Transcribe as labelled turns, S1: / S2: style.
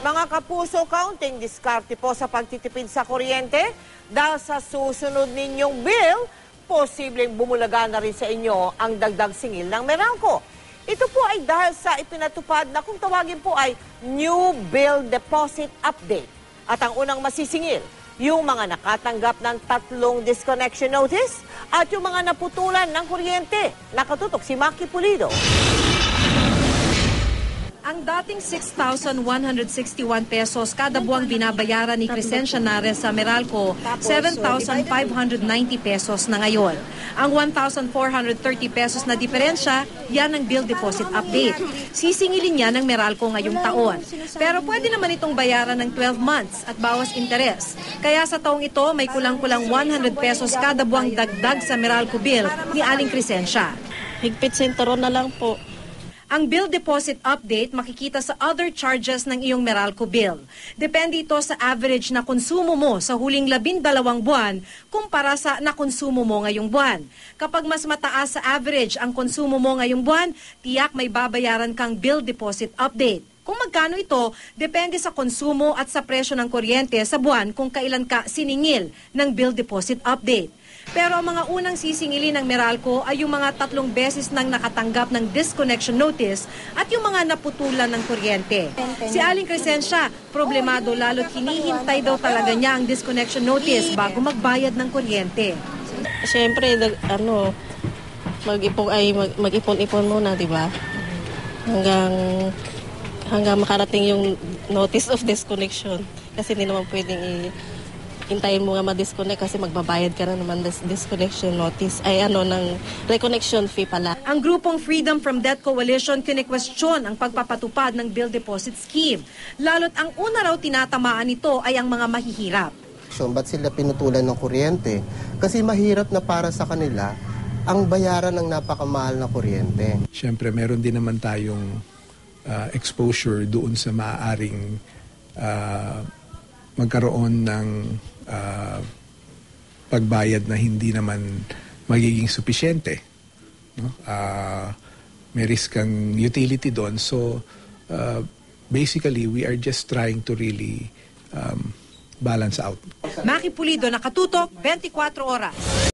S1: Mga kapuso, counting diskarte po sa pagtitipid sa kuryente dahil sa susunod ninyong bill, posibleng bumulaga na rin sa inyo ang dagdag singil ng Meralco. Ito po ay dahil sa ipinatupad na kung tawagin po ay New Bill Deposit Update. At ang unang masisingil, yung mga nakatanggap ng 3 disconnection notice at yung mga naputulan ng kuryente. Nakatutok si Maki Pulido.
S2: Ang dating 6,161 pesos kada buwang binabayaran ni Crescencia Nares sa Meralco, 7,590 pesos na ngayon. Ang 1,430 pesos na diferensya, yan ang bill deposit update. Sisingilin niya ng Meralco ngayong taon. Pero pwede naman itong bayaran ng 12 months at bawas interes. Kaya sa taong ito, may kulang-kulang 100 pesos kada buwang dagdag sa Meralco bill ni Aling Crescencia.
S3: Higpit senteron na lang po.
S2: Ang bill deposit update makikita sa other charges ng iyong Meralco bill. Depende ito sa average na konsumo mo sa huling 12 buwan kumpara sa nakonsumo mo ngayong buwan. Kapag mas mataas sa average ang konsumo mo ngayong buwan, tiyak may babayaran kang bill deposit update. Kung magkano ito, depende sa konsumo at sa presyo ng kuryente sa buwan kung kailan ka siningil ng bill deposit update. Pero ang mga unang sisingilin ng Meralco ay yung mga 3 beses nang nakatanggap ng disconnection notice at yung mga naputulan ng kuryente. Si Aling Crescencia, problemado lalo't hinihintay daw talaga niya ang disconnection notice bago magbayad ng kuryente.
S3: Siyempre, mag-ipon-ipon muna, di ba? Hanggang makarating yung notice of disconnection. Kasi hindi naman pwedeng hintayin mo nga ma-disconnect kasi magbabayad ka na naman disconnection notice ng reconnection fee pala.
S2: Ang grupong Freedom from Debt Coalition kine-question ang pagpapatupad ng bill deposit scheme. Lalo't ang una raw tinatamaan nito ay ang mga mahihirap.
S4: Ba't sila pinutulan ng kuryente? Kasi mahirap na para sa kanila ang bayaran ng napakamahal na kuryente.
S5: Siyempre meron din naman tayong exposure doon sa maaaring magkaroon ng pagbayad na hindi naman magiging supisyente. No? May risk ang utility doon. So, basically, we are just trying to really balance out.
S2: Maki Pulido, nakatutok, 24 oras.